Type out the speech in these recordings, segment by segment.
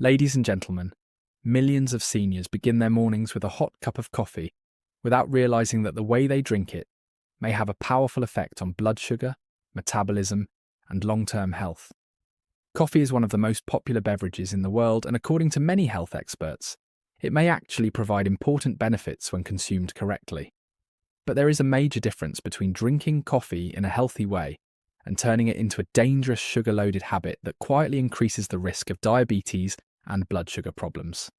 Ladies and gentlemen, millions of seniors begin their mornings with a hot cup of coffee without realizing that the way they drink it may have a powerful effect on blood sugar, metabolism, and long-term health. Coffee is one of the most popular beverages in the world, and according to many health experts, it may actually provide important benefits when consumed correctly. But there is a major difference between drinking coffee in a healthy way and turning it into a dangerous sugar-loaded habit that quietly increases the risk of diabetes and blood sugar problems.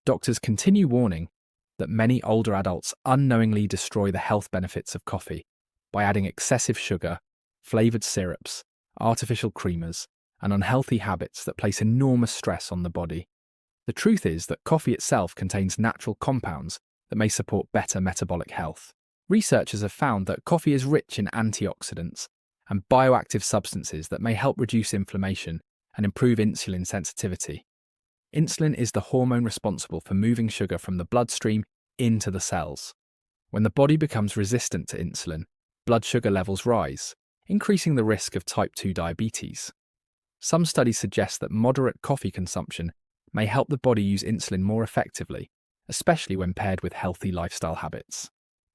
Doctors continue warning that many older adults unknowingly destroy the health benefits of coffee by adding excessive sugar, flavoured syrups, artificial creamers, and unhealthy habits that place enormous stress on the body. The truth is that coffee itself contains natural compounds that may support better metabolic health. Researchers have found that coffee is rich in antioxidants and bioactive substances that may help reduce inflammation and improve insulin sensitivity. Insulin is the hormone responsible for moving sugar from the bloodstream into the cells. When the body becomes resistant to insulin, blood sugar levels rise, increasing the risk of type 2 diabetes. Some studies suggest that moderate coffee consumption may help the body use insulin more effectively, especially when paired with healthy lifestyle habits.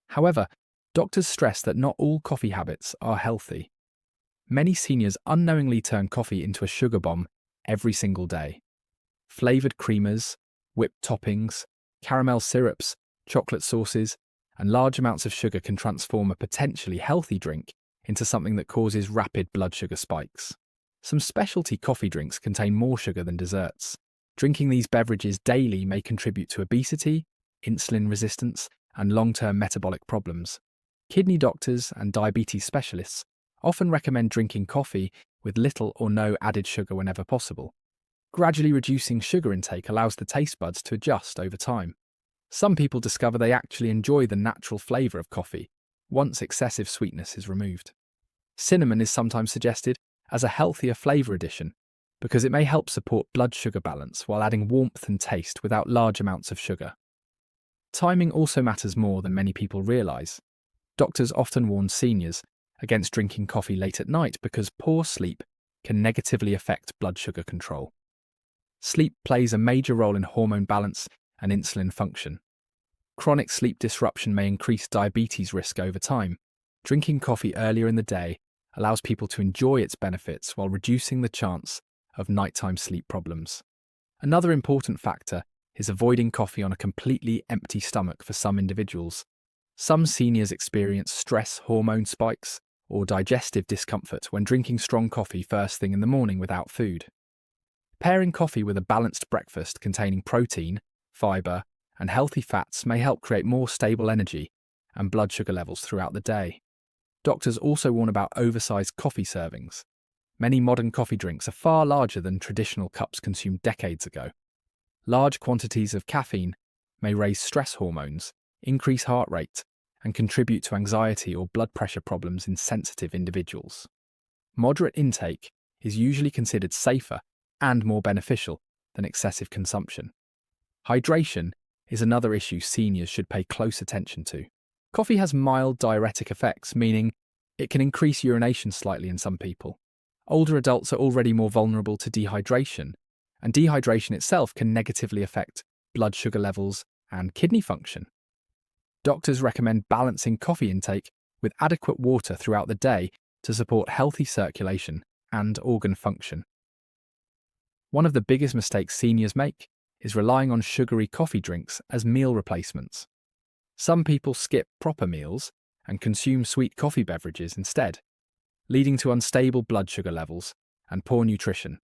However, doctors stress that not all coffee habits are healthy. Many seniors unknowingly turn coffee into a sugar bomb every single day. Flavoured creamers, whipped toppings, caramel syrups, chocolate sauces, and large amounts of sugar can transform a potentially healthy drink into something that causes rapid blood sugar spikes. Some specialty coffee drinks contain more sugar than desserts. Drinking these beverages daily may contribute to obesity, insulin resistance, and long-term metabolic problems. Kidney doctors and diabetes specialists often recommend drinking coffee with little or no added sugar whenever possible. Gradually reducing sugar intake allows the taste buds to adjust over time. Some people discover they actually enjoy the natural flavour of coffee once excessive sweetness is removed. Cinnamon is sometimes suggested as a healthier flavour addition because it may help support blood sugar balance while adding warmth and taste without large amounts of sugar. Timing also matters more than many people realise. Doctors often warn seniors against drinking coffee late at night because poor sleep can negatively affect blood sugar control. Sleep plays a major role in hormone balance and insulin function. Chronic sleep disruption may increase diabetes risk over time. Drinking coffee earlier in the day allows people to enjoy its benefits while reducing the chance of nighttime sleep problems. Another important factor is avoiding coffee on a completely empty stomach for some individuals. Some seniors experience stress hormone spikes or digestive discomfort when drinking strong coffee first thing in the morning without food. Pairing coffee with a balanced breakfast containing protein, fibre, and healthy fats may help create more stable energy and blood sugar levels throughout the day. Doctors also warn about oversized coffee servings. Many modern coffee drinks are far larger than traditional cups consumed decades ago. Large quantities of caffeine may raise stress hormones, increase heart rate, and contribute to anxiety or blood pressure problems in sensitive individuals. Moderate intake is usually considered safer and more beneficial than excessive consumption. Hydration is another issue seniors should pay close attention to. Coffee has mild diuretic effects, meaning it can increase urination slightly in some people. Older adults are already more vulnerable to dehydration, and dehydration itself can negatively affect blood sugar levels and kidney function. Doctors recommend balancing coffee intake with adequate water throughout the day to support healthy circulation and organ function. One of the biggest mistakes seniors make is relying on sugary coffee drinks as meal replacements. Some people skip proper meals and consume sweet coffee beverages instead, leading to unstable blood sugar levels and poor nutrition.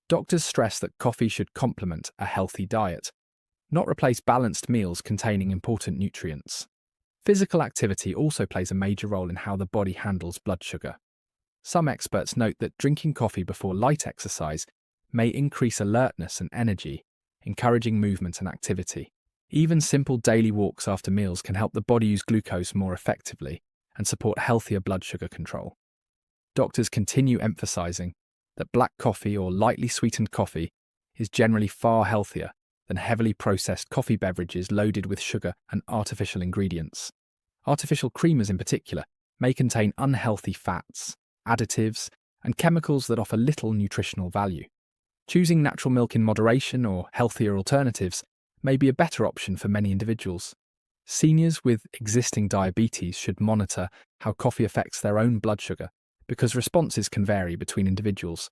Doctors stress that coffee should complement a healthy diet, not replace balanced meals containing important nutrients. Physical activity also plays a major role in how the body handles blood sugar. Some experts note that drinking coffee before light exercise may increase alertness and energy, encouraging movement and activity. Even simple daily walks after meals can help the body use glucose more effectively and support healthier blood sugar control. Doctors continue emphasizing that black coffee or lightly sweetened coffee is generally far healthier than heavily processed coffee beverages loaded with sugar and artificial ingredients. Artificial creamers in particular may contain unhealthy fats, additives, and chemicals that offer little nutritional value. Choosing natural milk in moderation or healthier alternatives may be a better option for many individuals. Seniors with existing diabetes should monitor how coffee affects their own blood sugar because responses can vary between individuals.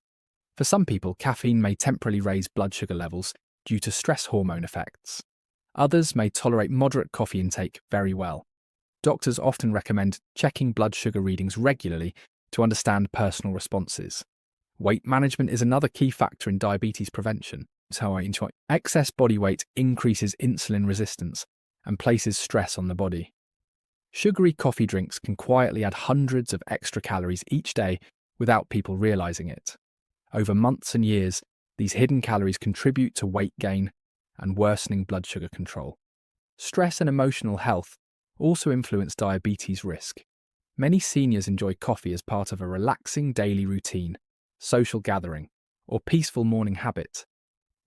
For some people, caffeine may temporarily raise blood sugar levels due to stress hormone effects. Others may tolerate moderate coffee intake very well. Doctors often recommend checking blood sugar readings regularly to understand personal responses. Weight management is another key factor in diabetes prevention. Excess body weight increases insulin resistance and places stress on the body. Sugary coffee drinks can quietly add hundreds of extra calories each day without people realizing it. Over months and years, these hidden calories contribute to weight gain and worsening blood sugar control. Stress and emotional health also influence diabetes risk. Many seniors enjoy coffee as part of a relaxing daily routine, social gathering, or peaceful morning habit.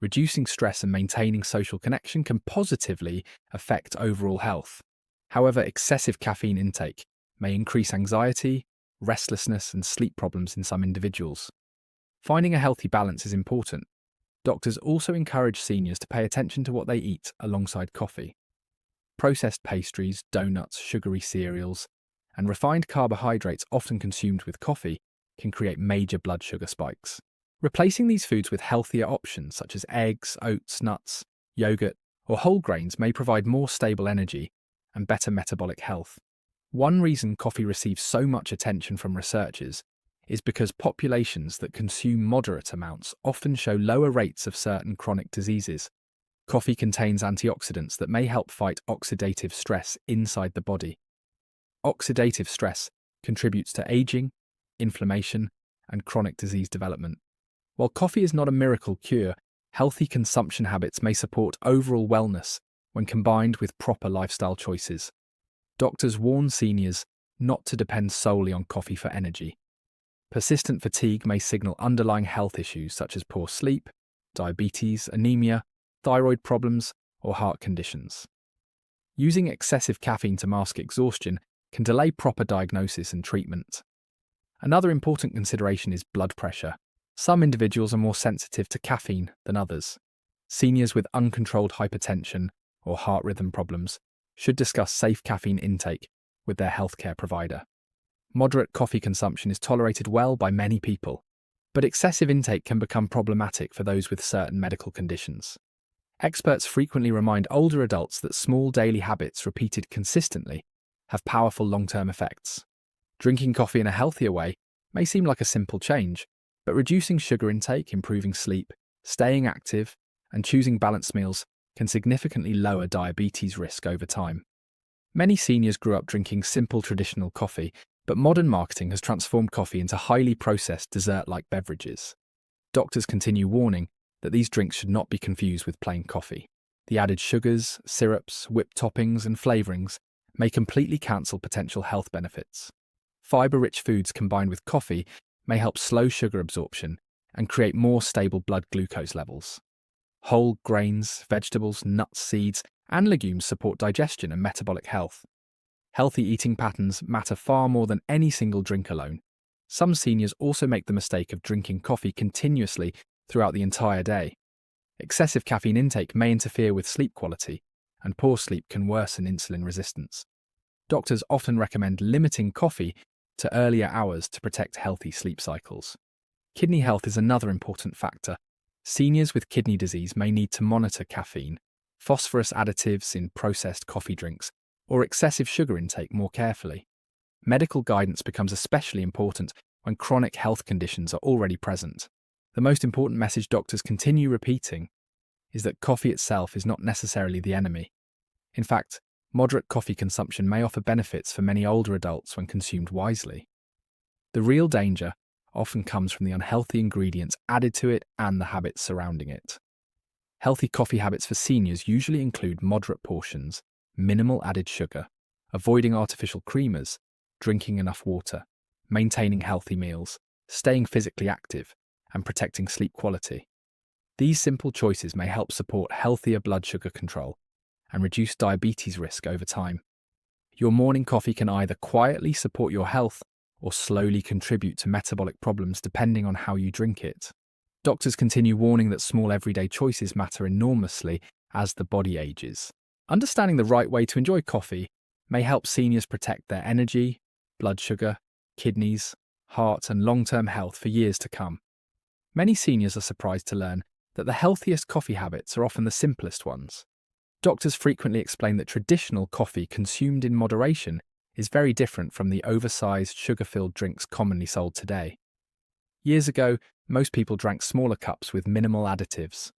Reducing stress and maintaining social connection can positively affect overall health. However, excessive caffeine intake may increase anxiety, restlessness, and sleep problems in some individuals. Finding a healthy balance is important. Doctors also encourage seniors to pay attention to what they eat alongside coffee. Processed pastries, donuts, sugary cereals, and refined carbohydrates often consumed with coffee can create major blood sugar spikes. Replacing these foods with healthier options such as eggs, oats, nuts, yogurt, or whole grains may provide more stable energy and better metabolic health. One reason coffee receives so much attention from researchers is because populations that consume moderate amounts often show lower rates of certain chronic diseases. Coffee contains antioxidants that may help fight oxidative stress inside the body. Oxidative stress contributes to aging, inflammation, and chronic disease development. While coffee is not a miracle cure, healthy consumption habits may support overall wellness when combined with proper lifestyle choices. Doctors warn seniors not to depend solely on coffee for energy. Persistent fatigue may signal underlying health issues such as poor sleep, diabetes, anemia, thyroid problems, or heart conditions. Using excessive caffeine to mask exhaustion can delay proper diagnosis and treatment. Another important consideration is blood pressure. Some individuals are more sensitive to caffeine than others. Seniors with uncontrolled hypertension or heart rhythm problems should discuss safe caffeine intake with their healthcare provider. Moderate coffee consumption is tolerated well by many people, but excessive intake can become problematic for those with certain medical conditions. Experts frequently remind older adults that small daily habits repeated consistently have powerful long-term effects. Drinking coffee in a healthier way may seem like a simple change, but reducing sugar intake, improving sleep, staying active, and choosing balanced meals can significantly lower diabetes risk over time. Many seniors grew up drinking simple traditional coffee, but modern marketing has transformed coffee into highly processed dessert-like beverages. Doctors continue warning that these drinks should not be confused with plain coffee. The added sugars, syrups, whipped toppings, and flavorings may completely cancel potential health benefits. Fiber-rich foods combined with coffee may help slow sugar absorption and create more stable blood glucose levels. Whole grains, vegetables, nuts, seeds, and legumes support digestion and metabolic health. Healthy eating patterns matter far more than any single drink alone. Some seniors also make the mistake of drinking coffee continuously throughout the entire day. Excessive caffeine intake may interfere with sleep quality, and poor sleep can worsen insulin resistance. Doctors often recommend limiting coffee to earlier hours to protect healthy sleep cycles. Kidney health is another important factor. Seniors with kidney disease may need to monitor caffeine, phosphorus additives in processed coffee drinks, or excessive sugar intake more carefully. Medical guidance becomes especially important when chronic health conditions are already present. The most important message doctors continue repeating is that coffee itself is not necessarily the enemy. In fact, moderate coffee consumption may offer benefits for many older adults when consumed wisely. The real danger often comes from the unhealthy ingredients added to it and the habits surrounding it. Healthy coffee habits for seniors usually include moderate portions, minimal added sugar, avoiding artificial creamers, drinking enough water, maintaining healthy meals, staying physically active, and protecting sleep quality. These simple choices may help support healthier blood sugar control and reduce diabetes risk over time. Your morning coffee can either quietly support your health or slowly contribute to metabolic problems depending on how you drink it. Doctors continue warning that small everyday choices matter enormously as the body ages. Understanding the right way to enjoy coffee may help seniors protect their energy, blood sugar, kidneys, heart, and long-term health for years to come. Many seniors are surprised to learn that the healthiest coffee habits are often the simplest ones. Doctors frequently explain that traditional coffee consumed in moderation is very different from the oversized, sugar-filled drinks commonly sold today. Years ago, most people drank smaller cups with minimal additives.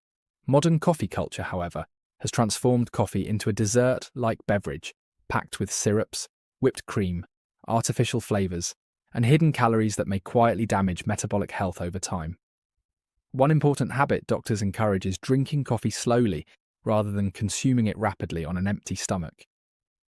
Modern coffee culture, however, has transformed coffee into a dessert-like beverage packed with syrups, whipped cream, artificial flavors, and hidden calories that may quietly damage metabolic health over time. One important habit doctors encourage is drinking coffee slowly rather than consuming it rapidly on an empty stomach.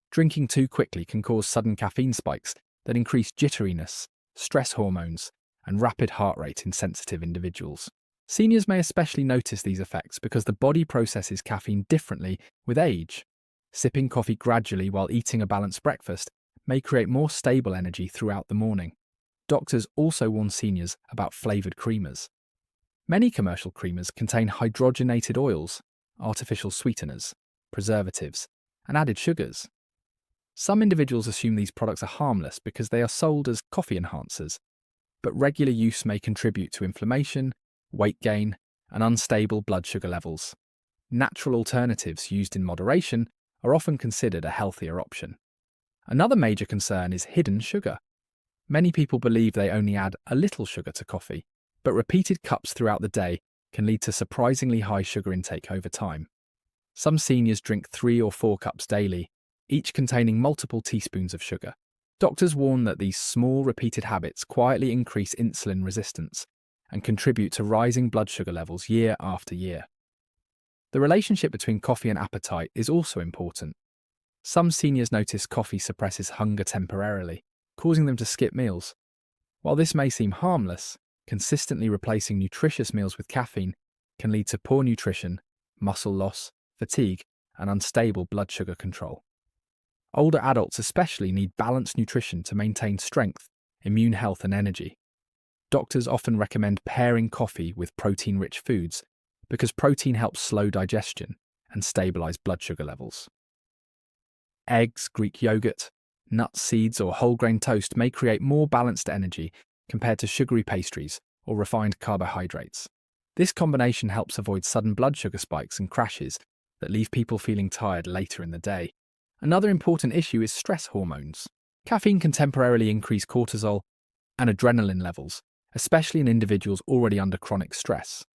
Drinking too quickly can cause sudden caffeine spikes that increase jitteriness, stress hormones, and rapid heart rate in sensitive individuals. Seniors may especially notice these effects because the body processes caffeine differently with age. Sipping coffee gradually while eating a balanced breakfast may create more stable energy throughout the morning. Doctors also warn seniors about flavored creamers. Many commercial creamers contain hydrogenated oils, artificial sweeteners, preservatives, and added sugars. Some individuals assume these products are harmless because they are sold as coffee enhancers, but regular use may contribute to inflammation, weight gain, and unstable blood sugar levels. Natural alternatives used in moderation are often considered a healthier option. Another major concern is hidden sugar. Many people believe they only add a little sugar to coffee, but repeated cups throughout the day can lead to surprisingly high sugar intake over time. Some seniors drink 3 or 4 cups daily, each containing multiple teaspoons of sugar. Doctors warn that these small, repeated habits quietly increase insulin resistance and contribute to rising blood sugar levels year after year. The relationship between coffee and appetite is also important. Some seniors notice coffee suppresses hunger temporarily, causing them to skip meals. While this may seem harmless, consistently replacing nutritious meals with caffeine can lead to poor nutrition, muscle loss, fatigue, and unstable blood sugar control. Older adults especially need balanced nutrition to maintain strength, immune health, and energy. Doctors often recommend pairing coffee with protein-rich foods because protein helps slow digestion and stabilize blood sugar levels. Eggs, Greek yogurt, nuts, seeds, or whole grain toast may create more balanced energy compared to sugary pastries or refined carbohydrates. This combination helps avoid sudden blood sugar spikes and crashes that leave people feeling tired later in the day. Another important issue is stress hormones. Caffeine can temporarily increase cortisol and adrenaline levels, especially in individuals already under chronic stress.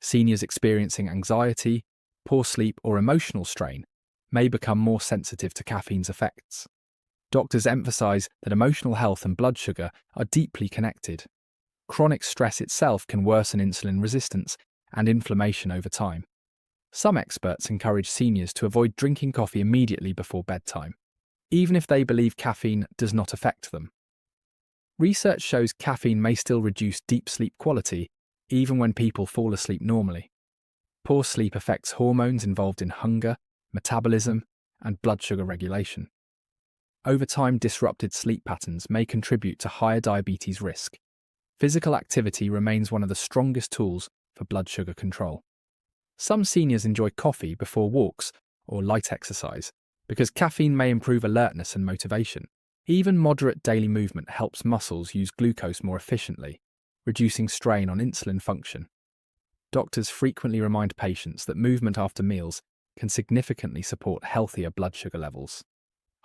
Seniors experiencing anxiety, poor sleep, or emotional strain may become more sensitive to caffeine's effects. Doctors emphasize that emotional health and blood sugar are deeply connected. Chronic stress itself can worsen insulin resistance and inflammation over time. Some experts encourage seniors to avoid drinking coffee immediately before bedtime, even if they believe caffeine does not affect them. Research shows caffeine may still reduce deep sleep quality, even when people fall asleep normally. Poor sleep affects hormones involved in hunger, metabolism, and blood sugar regulation. Over time, disrupted sleep patterns may contribute to higher diabetes risk. Physical activity remains one of the strongest tools for blood sugar control. Some seniors enjoy coffee before walks or light exercise because caffeine may improve alertness and motivation. Even moderate daily movement helps muscles use glucose more efficiently, reducing strain on insulin function. Doctors frequently remind patients that movement after meals can significantly support healthier blood sugar levels.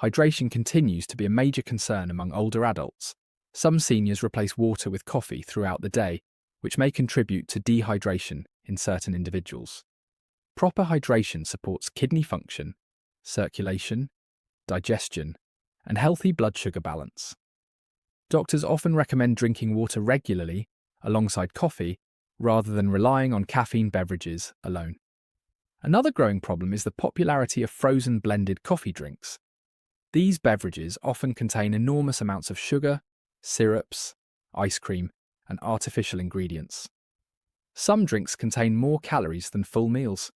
Hydration continues to be a major concern among older adults. Some seniors replace water with coffee throughout the day, which may contribute to dehydration in certain individuals. Proper hydration supports kidney function, circulation, digestion, and healthy blood sugar balance. Doctors often recommend drinking water regularly alongside coffee rather than relying on caffeine beverages alone. Another growing problem is the popularity of frozen blended coffee drinks. These beverages often contain enormous amounts of sugar, syrups, ice cream, and artificial ingredients. Some drinks contain more calories than full meals.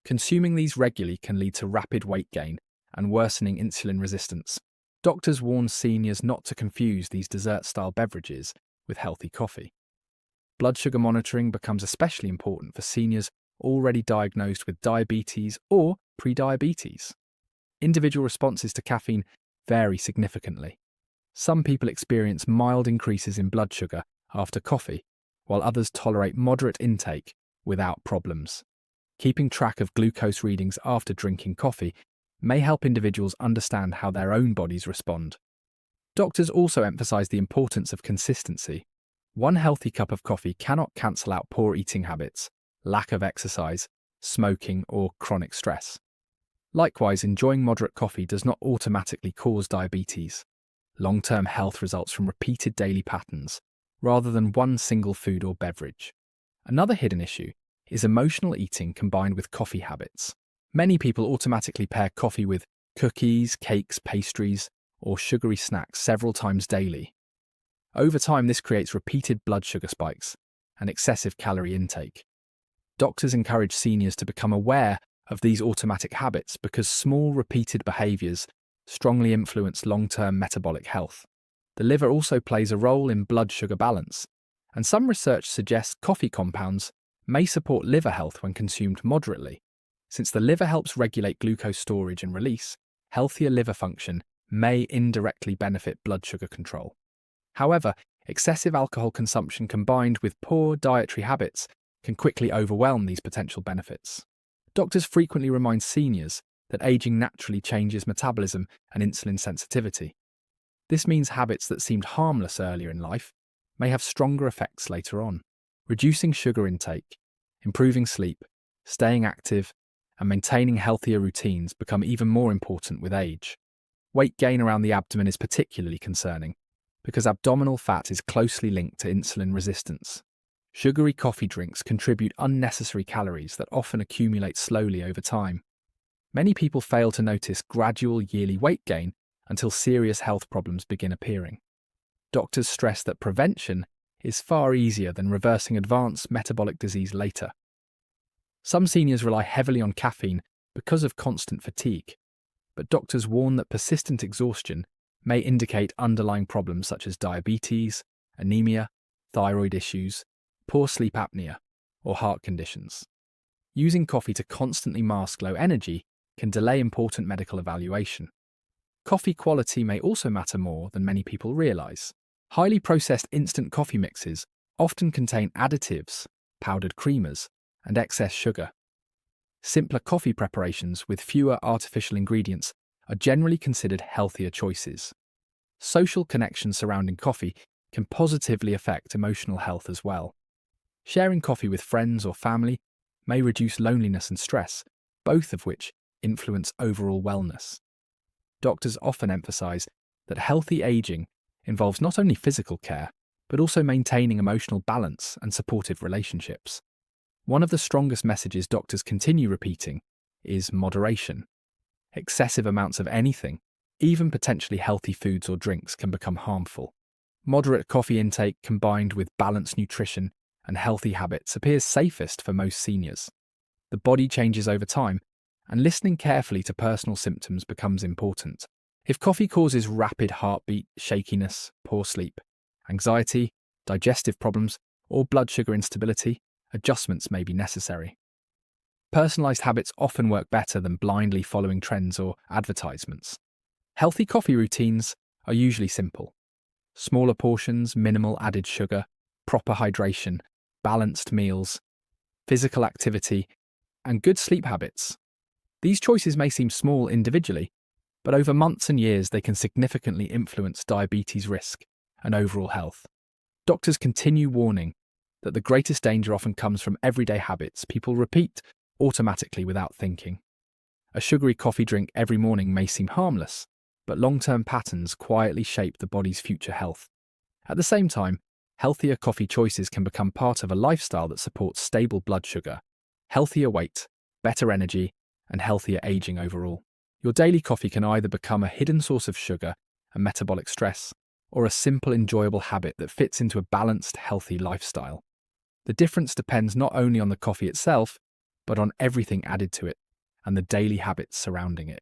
Consuming these regularly can lead to rapid weight gain and worsening insulin resistance. Doctors warn seniors not to confuse these dessert-style beverages with healthy coffee. Blood sugar monitoring becomes especially important for seniors already diagnosed with diabetes or prediabetes. Individual responses to caffeine vary significantly. Some people experience mild increases in blood sugar after coffee, while others tolerate moderate intake without problems. Keeping track of glucose readings after drinking coffee may help individuals understand how their own bodies respond. Doctors also emphasize the importance of consistency. One healthy cup of coffee cannot cancel out poor eating habits, lack of exercise, smoking, or chronic stress. Likewise, enjoying moderate coffee does not automatically cause diabetes. Long-term health results from repeated daily patterns, rather than one single food or beverage. Another hidden issue is emotional eating combined with coffee habits. Many people automatically pair coffee with cookies, cakes, pastries, or sugary snacks several times daily. Over time, this creates repeated blood sugar spikes and excessive calorie intake. Doctors encourage seniors to become aware of these automatic habits because small, repeated behaviors strongly influence long-term metabolic health. The liver also plays a role in blood sugar balance, and some research suggests coffee compounds may support liver health when consumed moderately. Since the liver helps regulate glucose storage and release, healthier liver function may indirectly benefit blood sugar control. However, excessive alcohol consumption combined with poor dietary habits can quickly overwhelm these potential benefits. Doctors frequently remind seniors that aging naturally changes metabolism and insulin sensitivity. This means habits that seemed harmless earlier in life may have stronger effects later on. Reducing sugar intake, improving sleep, staying active, and maintaining healthier routines become even more important with age. Weight gain around the abdomen is particularly concerning because abdominal fat is closely linked to insulin resistance. Sugary coffee drinks contribute unnecessary calories that often accumulate slowly over time. Many people fail to notice gradual yearly weight gain until serious health problems begin appearing. Doctors stress that prevention is far easier than reversing advanced metabolic disease later. Some seniors rely heavily on caffeine because of constant fatigue, but doctors warn that persistent exhaustion may indicate underlying problems such as diabetes, anemia, thyroid issues, poor sleep apnea, or heart conditions. Using coffee to constantly mask low energy can delay important medical evaluation. Coffee quality may also matter more than many people realize. Highly processed instant coffee mixes often contain additives, powdered creamers, and excess sugar. Simpler coffee preparations with fewer artificial ingredients are generally considered healthier choices. Social connections surrounding coffee can positively affect emotional health as well. Sharing coffee with friends or family may reduce loneliness and stress, both of which influence overall wellness. Doctors often emphasize that healthy aging involves not only physical care, but also maintaining emotional balance and supportive relationships. One of the strongest messages doctors continue repeating is moderation. Excessive amounts of anything, even potentially healthy foods or drinks, can become harmful. Moderate coffee intake combined with balanced nutrition and healthy habits appears safest for most seniors. The body changes over time, and listening carefully to personal symptoms becomes important. If coffee causes rapid heartbeat, shakiness, poor sleep, anxiety, digestive problems, or blood sugar instability, adjustments may be necessary. Personalized habits often work better than blindly following trends or advertisements. Healthy coffee routines are usually simple. Smaller portions, minimal added sugar, proper hydration, balanced meals, physical activity, and good sleep habits. These choices may seem small individually, but over months and years they can significantly influence diabetes risk and overall health. Doctors continue warning that the greatest danger often comes from everyday habits people repeat automatically without thinking. A sugary coffee drink every morning may seem harmless, but long-term patterns quietly shape the body's future health. At the same time, healthier coffee choices can become part of a lifestyle that supports stable blood sugar, healthier weight, better energy, and healthier aging overall. Your daily coffee can either become a hidden source of sugar and metabolic stress, or a simple, enjoyable habit that fits into a balanced, healthy lifestyle. The difference depends not only on the coffee itself, but on everything added to it and the daily habits surrounding it.